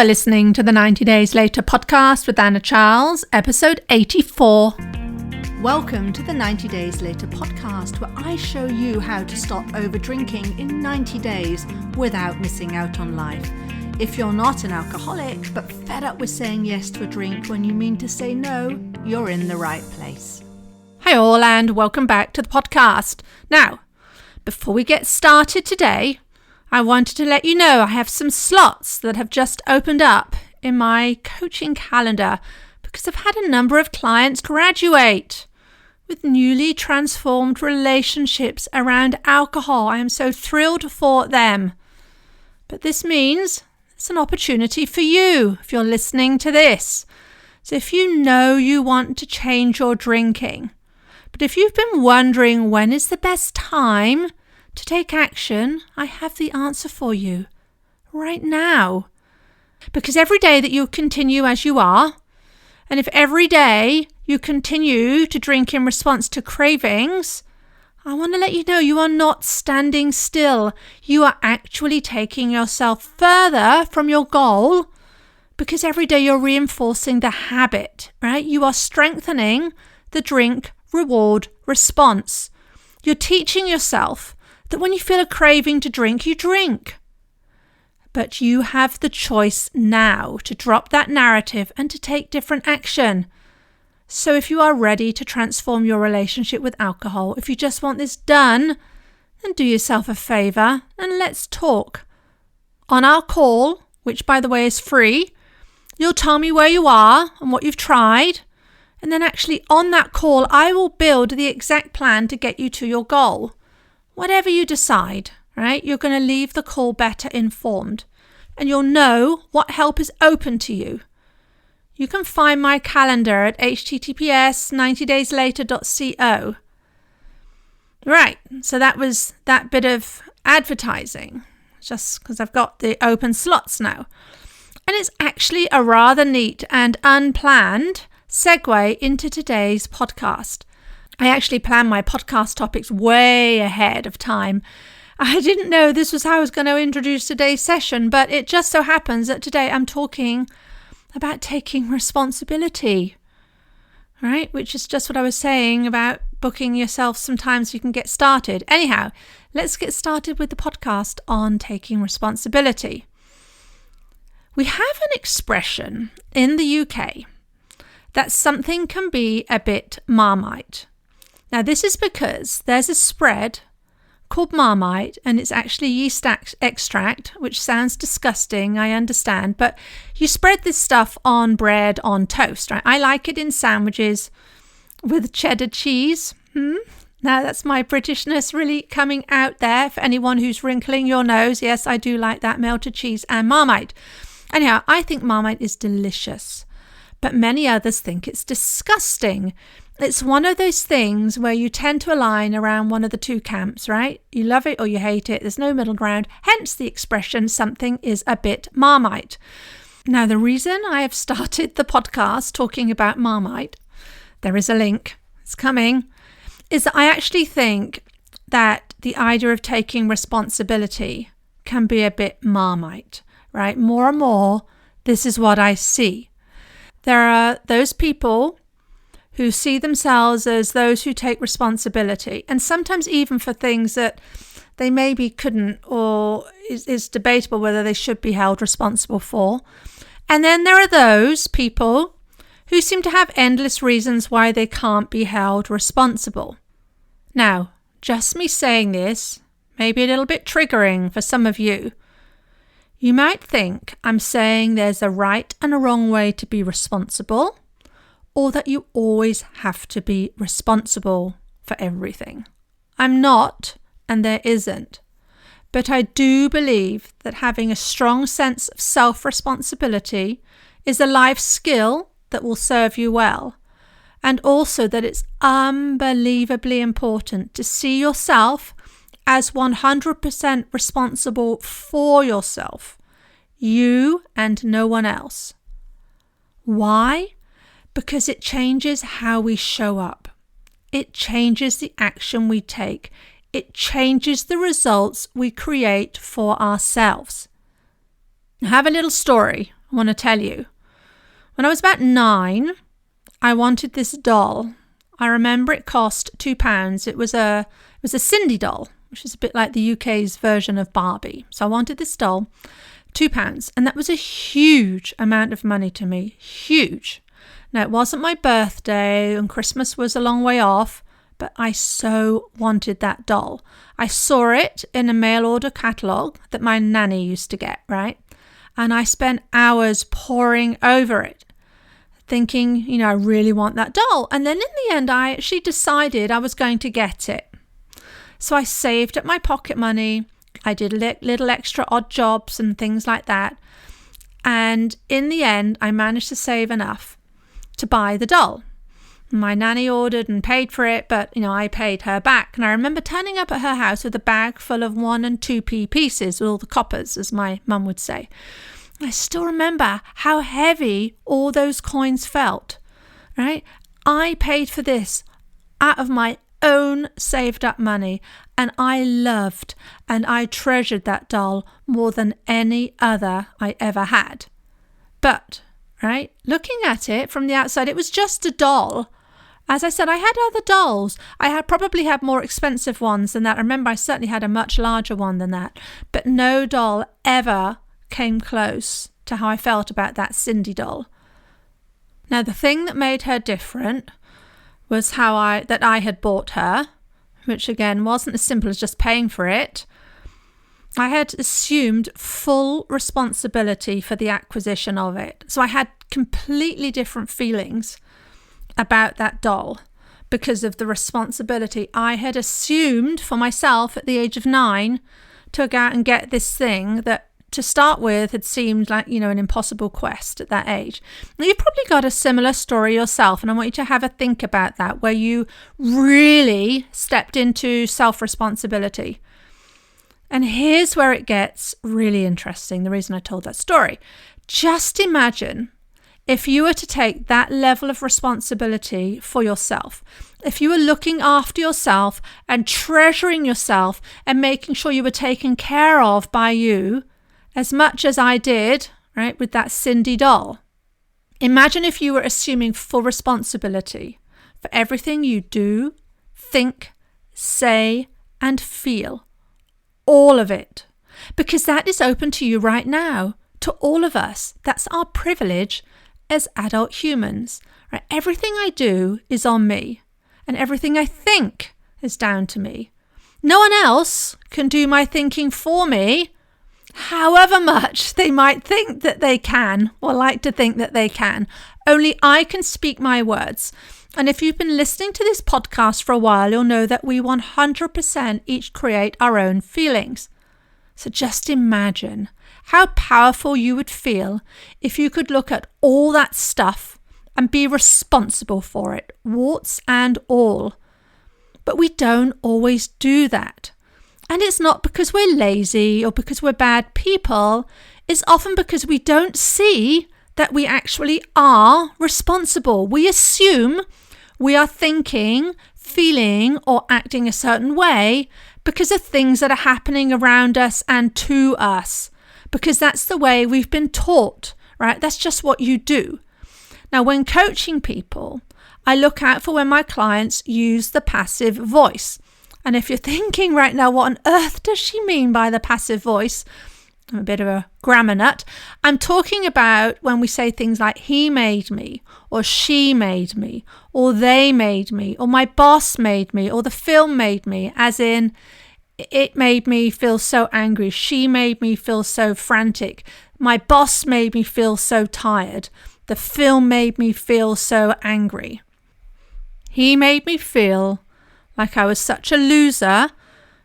are listening to the 90 Days Later podcast with Anna Charles, episode 84. Welcome to the 90 Days Later podcast, where I show you how to stop over drinking in 90 days without missing out on life. If you're not an alcoholic, but fed up with saying yes to a drink when you mean to say no, you're in the right place. Hi all, and welcome back to the podcast. Now, before we get started today, I wanted to let you know I have some slots that have just opened up in my coaching calendar because I've had a number of clients graduate with newly transformed relationships around alcohol. I am so thrilled for them. But this means it's an opportunity for you if you're listening to this. So if you know you want to change your drinking, but if you've been wondering when is the best time to take action, I have the answer for you right now. Because every day that you continue as you are, and if every day you continue to drink in response to cravings, I want to let you know you are not standing still. You are actually taking yourself further from your goal because every day you're reinforcing the habit, right? You are strengthening the drink reward response. You're teaching yourself that when you feel a craving to drink, you drink. But you have the choice now to drop that narrative and to take different action. So if you are ready to transform your relationship with alcohol, if you just want this done, then do yourself a favor and let's talk. On our call, which by the way is free, you'll tell me where you are and what you've tried. And then actually on that call, I will build the exact plan to get you to your goal. Whatever you decide, right? You're going to leave the call better informed and you'll know what help is open to you. You can find my calendar at https:90dayslater.co. Right, so that was that bit of advertising, just because I've got the open slots now. And it's actually a rather neat and unplanned segue into today's podcast. I actually planned my podcast topics way ahead of time. I didn't know this was how I was going to introduce today's session, but it just so happens that today I'm talking about taking responsibility, right? Which is just what I was saying about booking yourself some time so you can get started. Anyhow, let's get started with the podcast on taking responsibility. We have an expression in the UK that something can be a bit Marmite. Now, this is because there's a spread called Marmite, and it's actually yeast extract, which sounds disgusting, I understand, but you spread this stuff on bread, on toast, right? I like it in sandwiches with cheddar cheese. Now, that's my Britishness really coming out there for anyone who's wrinkling your nose. Yes, I do like that, melted cheese and Marmite. Anyhow, I think Marmite is delicious, but many others think it's disgusting. It's one of those things where you tend to align around one of the two camps, right? You love it or you hate it. There's no middle ground. Hence the expression, something is a bit Marmite. Now, the reason I have started the podcast talking about Marmite, there is a link, it's coming, is that I actually think that the idea of taking responsibility can be a bit Marmite, right? More and more, this is what I see. There are those people who see themselves as those who take responsibility, and sometimes even for things that they maybe couldn't or is debatable whether they should be held responsible for. And then there are those people who seem to have endless reasons why they can't be held responsible. Now, just me saying this may be a little bit triggering for some of you. You might think I'm saying there's a right and a wrong way to be responsible, or that you always have to be responsible for everything. I'm not, and there isn't. But I do believe that having a strong sense of self-responsibility is a life skill that will serve you well, and also that it's unbelievably important to see yourself as 100% responsible for yourself, you and no one else. Why? Because it changes how we show up. It changes the action we take. It changes the results we create for ourselves. I have a little story I want to tell you. When I was about 9, I wanted this doll. I remember it cost £2. It was a Cindy doll, which is a bit like the UK's version of Barbie. So I wanted this doll, £2. And that was a huge amount of money to me. Huge. Now, it wasn't my birthday and Christmas was a long way off, but I so wanted that doll. I saw it in a mail order catalogue that my nanny used to get, right? And I spent hours poring over it, thinking, I really want that doll. And then in the end, I actually decided I was going to get it. So I saved up my pocket money. I did little extra odd jobs and things like that. And in the end, I managed to save enough to buy the doll. My nanny ordered and paid for it, but, I paid her back. And I remember turning up at her house with a bag full of 1 and 2p pieces, all the coppers, as my mum would say. I still remember how heavy all those coins felt, right? I paid for this out of my own saved up money, and I loved and I treasured that doll more than any other I ever had. But, right, looking at it from the outside, it was just a doll. As I said, I had other dolls. I had probably had more expensive ones than that. I remember I certainly had a much larger one than that. But no doll ever came close to how I felt about that Cindy doll. Now, the thing that made her different was that I had bought her, which again wasn't as simple as just paying for it. I had assumed full responsibility for the acquisition of it. So I had completely different feelings about that doll because of the responsibility I had assumed for myself at the age of 9 to go out and get this thing that to start with had seemed like, an impossible quest at that age. Now, you've probably got a similar story yourself, and I want you to have a think about that, where you really stepped into self-responsibility. And here's where it gets really interesting, the reason I told that story. Just imagine if you were to take that level of responsibility for yourself, if you were looking after yourself and treasuring yourself and making sure you were taken care of by you as much as I did, right, with that Cindy doll. Imagine if you were assuming full responsibility for everything you do, think, say, and feel. All of it. Because that is open to you right now, to all of us. That's our privilege as adult humans. Right? Everything I do is on me, and everything I think is down to me. No one else can do my thinking for me, however much they might think that they can or like to think that they can. Only I can speak my words. And if you've been listening to this podcast for a while, you'll know that we 100% each create our own feelings. So just imagine how powerful you would feel if you could look at all that stuff and be responsible for it, warts and all. But we don't always do that. And it's not because we're lazy or because we're bad people. It's often because we don't see that we actually are responsible. We assume we are thinking, feeling, or acting a certain way because of things that are happening around us and to us. Because that's the way we've been taught, right? That's just what you do. Now, when coaching people, I look out for when my clients use the passive voice. And if you're thinking right now, what on earth does she mean by the passive voice? I'm a bit of a grammar nut. I'm talking about when we say things like he made me, or she made me, or they made me, or my boss made me, or the film made me, as in it made me feel so angry. She made me feel so frantic. My boss made me feel so tired. The film made me feel so angry. He made me feel like I was such a loser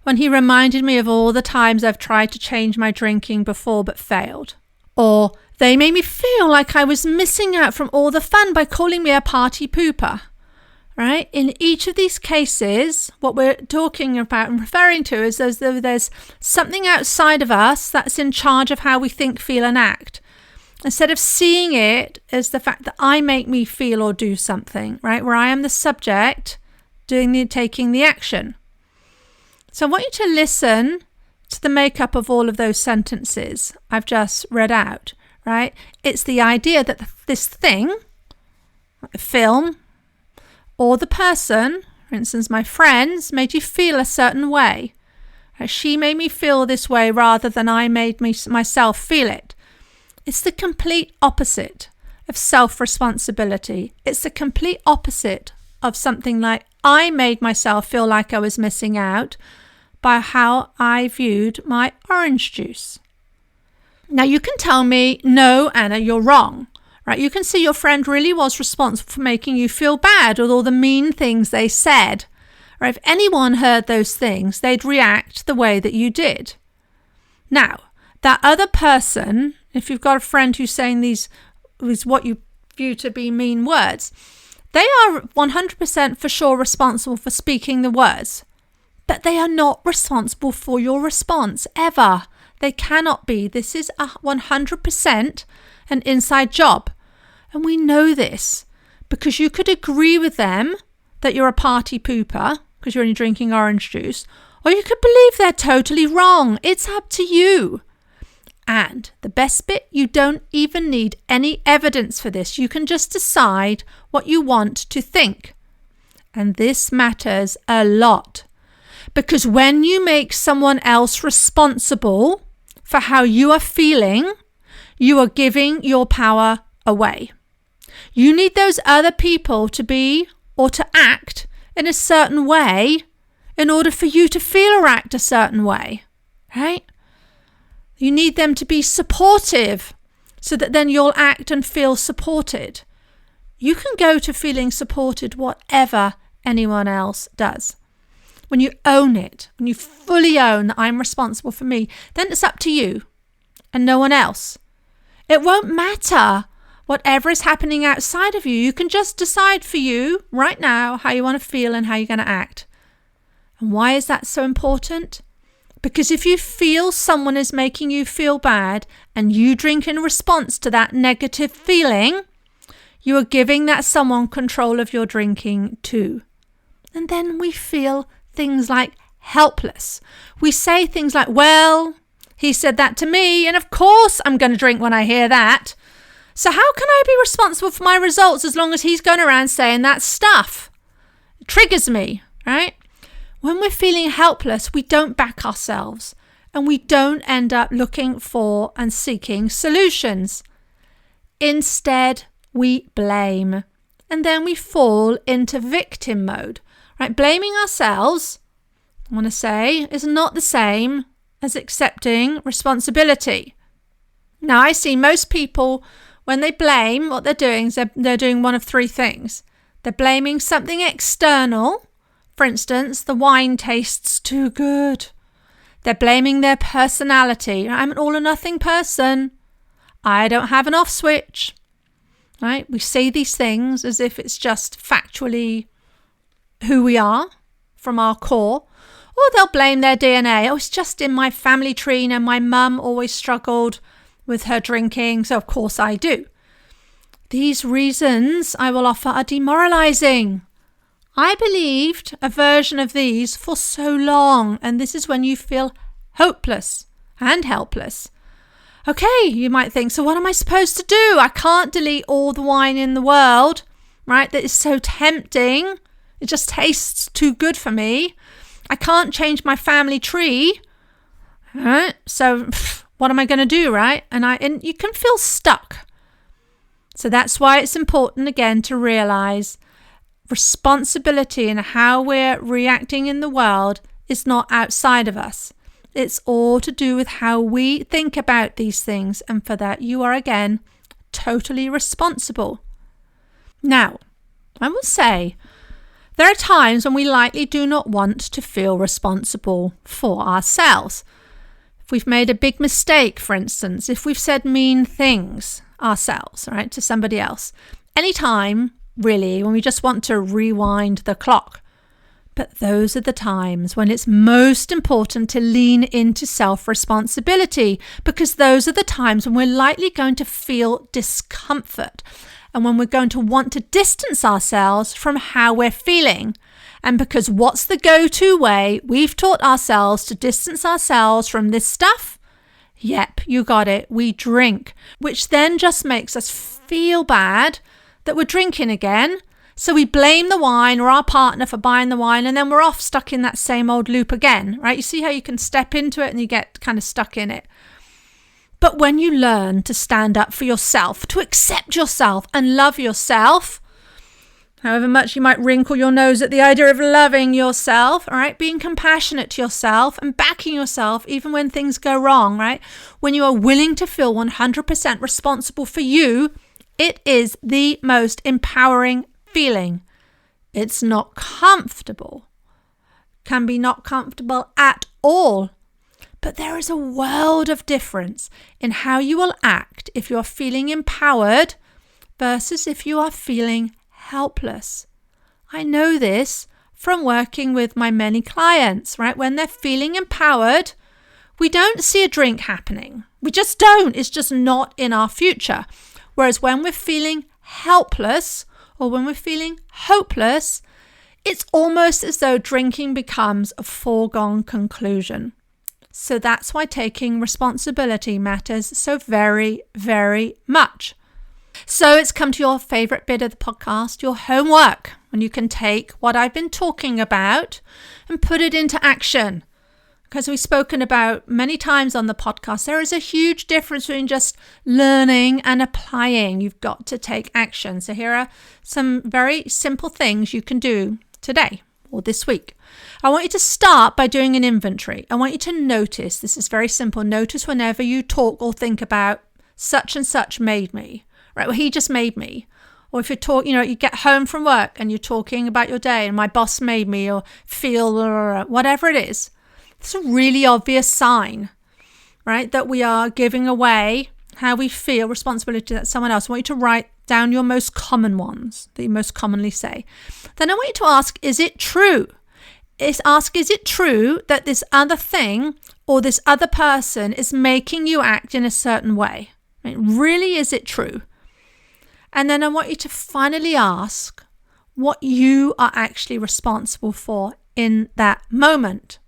when he reminded me of all the times I've tried to change my drinking before but failed. Or they made me feel like I was missing out from all the fun by calling me a party pooper. Right? In each of these cases, what we're talking about and referring to is as though there's something outside of us that's in charge of how we think, feel, and act. Instead of seeing it as the fact that I make me feel or do something, right? Where I am the subject taking the action. So I want you to listen to the makeup of all of those sentences I've just read out, right? It's the idea that this thing, the film, or the person, for instance, my friends, made you feel a certain way. She made me feel this way rather than I made myself feel it. It's the complete opposite of self-responsibility. It's the complete opposite of something like I made myself feel like I was missing out by how I viewed my orange juice. Now you can tell me, no, Anna, you're wrong. Right? You can see your friend really was responsible for making you feel bad with all the mean things they said. Or if anyone heard those things, they'd react the way that you did. Now, that other person, if you've got a friend who's saying these is what you view to be mean words, they are 100% for sure responsible for speaking the words. But they are not responsible for your response, ever. They cannot be. This is 100% an inside job. And we know this because you could agree with them that you're a party pooper because you're only drinking orange juice, or you could believe they're totally wrong. It's up to you. And the best bit, you don't even need any evidence for this. You can just decide what you want to think. And this matters a lot because when you make someone else responsible for how you are feeling, you are giving your power away. You need those other people to be or to act in a certain way in order for you to feel or act a certain way, right? You need them to be supportive so that then you'll act and feel supported. You can go to feeling supported whatever anyone else does. When you own it, when you fully own that I'm responsible for me, then it's up to you and no one else. It won't matter whatever is happening outside of you. You can just decide for you right now how you want to feel and how you're going to act. And why is that so important? Because if you feel someone is making you feel bad and you drink in response to that negative feeling, you are giving that someone control of your drinking too. And then we feel things like helpless. We say things like, well, he said that to me, and of course I'm going to drink when I hear that. So how can I be responsible for my results as long as he's going around saying that stuff? It triggers me, right? When we're feeling helpless, we don't back ourselves and we don't end up looking for and seeking solutions. Instead, we blame and then we fall into victim mode, right? Blaming ourselves, I want to say, is not the same as accepting responsibility. Now, I see most people, when they blame, what they're doing is they're doing one of three things. They're blaming something external. For instance, the wine tastes too good. They're blaming their personality. I'm an all or nothing person. I don't have an off switch. Right? We say these things as if it's just factually who we are from our core. Or they'll blame their DNA. Oh, it's just in my family tree and my mum always struggled with her drinking, so of course I do. These reasons I will offer are demoralizing. I believed a version of these for so long, and this is when you feel hopeless and helpless. Okay, you might think, so what am I supposed to do? I can't delete all the wine in the world, right? That is so tempting. It just tastes too good for me. I can't change my family tree. Right? So what am I going to do, right? And you can feel stuck. So that's why it's important, again, to realize responsibility and how we're reacting in the world is not outside of us. It's all to do with how we think about these things. And for that, you are, again, totally responsible. Now, I will say, there are times when we likely do not want to feel responsible for ourselves. If we've made a big mistake, for instance, if we've said mean things ourselves, right, to somebody else, anytime, really, when we just want to rewind the clock. But those are the times when it's most important to lean into self-responsibility, because those are the times when we're likely going to feel discomfort and when we're going to want to distance ourselves from how we're feeling. And because what's the go-to way we've taught ourselves to distance ourselves from this stuff? Yep, you got it. We drink, which then just makes us feel bad that we're drinking again. So we blame the wine or our partner for buying the wine, and then we're off stuck in that same old loop again, right? You see how you can step into it and you get kind of stuck in it. But when you learn to stand up for yourself, to accept yourself and love yourself, however much you might wrinkle your nose at the idea of loving yourself, all right, being compassionate to yourself and backing yourself even when things go wrong, right? When you are willing to feel 100% responsible for you, it is the most empowering feeling. It's not comfortable, can be not comfortable at all. But there is a world of difference in how you will act if you are feeling empowered versus if you are feeling helpless. I know this from working with my many clients, right? When they're feeling empowered, we don't see a drink happening. We just don't. It's just not in our future. Whereas when we're feeling helpless or when we're feeling hopeless, it's almost as though drinking becomes a foregone conclusion. So that's why taking responsibility matters so very, very much. So it's come to your favorite bit of the podcast, your homework, when you can take what I've been talking about and put it into action. Because we've spoken about many times on the podcast, there is a huge difference between just learning and applying. You've got to take action. So here are some very simple things you can do today or this week. I want you to start by doing an inventory. I want you to notice, this is very simple, notice whenever you talk or think about such and such made me, right? Well, he just made me. Or if you're talking, you get home from work and you're talking about your day and my boss made me or feel or whatever it is. It's a really obvious sign, right? That we are giving away how we feel responsibility to someone else. I want you to write down your most common ones that you most commonly say. Then I want you to ask, is it true? Is it true that this other thing or this other person is making you act in a certain way? I mean, really, is it true? And then I want you to finally ask what you are actually responsible for in that moment.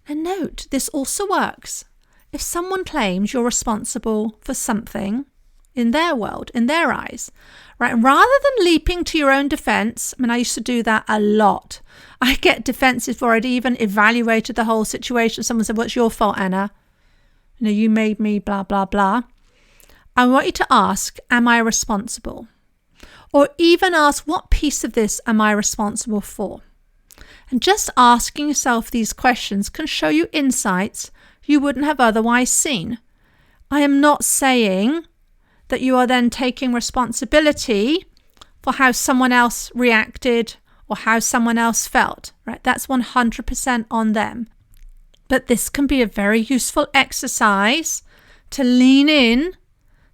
And note, this also works. If someone claims you're responsible for something in their world, in their eyes, right? Rather than leaping to your own defense, I used to do that a lot. I get defensive before I'd even evaluated the whole situation. Someone said, what's your fault, Anna? You made me blah, blah, blah. I want you to ask, am I responsible? Or even ask, what piece of this am I responsible for? And just asking yourself these questions can show you insights you wouldn't have otherwise seen. I am not saying that you are then taking responsibility for how someone else reacted or how someone else felt, right? That's 100% on them. But this can be a very useful exercise to lean in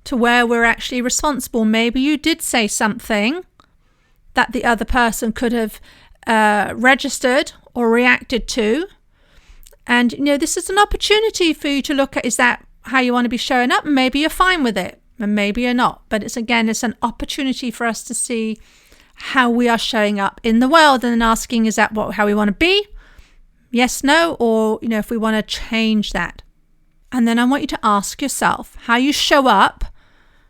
to where we're actually responsible. Maybe you did say something that the other person could have registered or reacted to. And, this is an opportunity for you to look at, is that how you want to be showing up? Maybe you're fine with it and maybe you're not. But it's an opportunity for us to see how we are showing up in the world and then asking, is that how we want to be? Yes, no, or, if we want to change that. And then I want you to ask yourself how you show up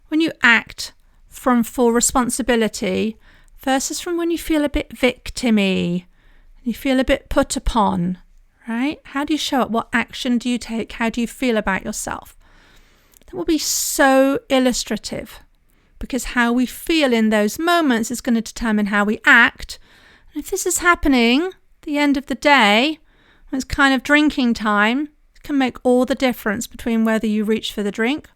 when you act from full responsibility versus from when you feel a bit victim-y, you feel a bit put upon, right? How do you show up? What action do you take? How do you feel about yourself? That will be so illustrative because how we feel in those moments is going to determine how we act. And if this is happening at the end of the day, when it's kind of drinking time, it can make all the difference between whether you reach for the drink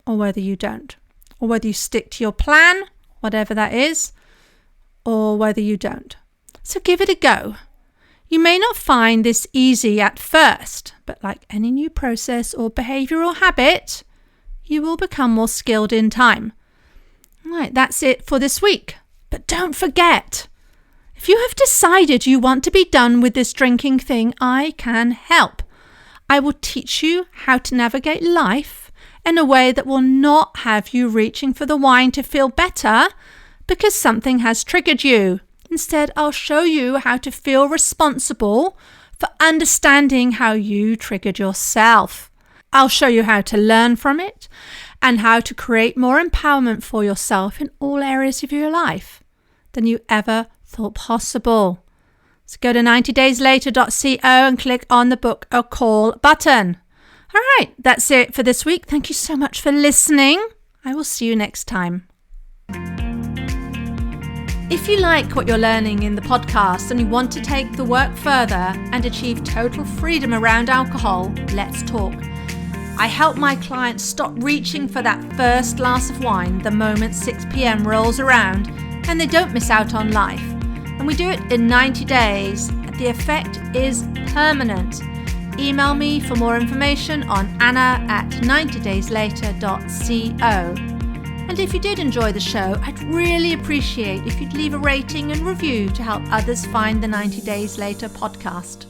or whether you don't, or whether you stick to your plan, whatever that is, or whether you don't. So give it a go. You may not find this easy at first, but like any new process or behavior or habit, you will become more skilled in time. Right, that's it for this week. But don't forget, if you have decided you want to be done with this drinking thing, I can help. I will teach you how to navigate life in a way that will not have you reaching for the wine to feel better because something has triggered you. Instead, I'll show you how to feel responsible for understanding how you triggered yourself. I'll show you how to learn from it and how to create more empowerment for yourself in all areas of your life than you ever thought possible. So go to 90dayslater.co and click on the book a call button. All right, that's it for this week. Thank you so much for listening. I will see you next time. If you like what you're learning in the podcast and you want to take the work further and achieve total freedom around alcohol, let's talk. I help my clients stop reaching for that first glass of wine the moment 6 p.m. rolls around and they don't miss out on life. And we do it in 90 days. The effect is permanent. Email me for more information on anna@90dayslater.co. And if you did enjoy the show, I'd really appreciate if you'd leave a rating and review to help others find the 90 Days Later podcast.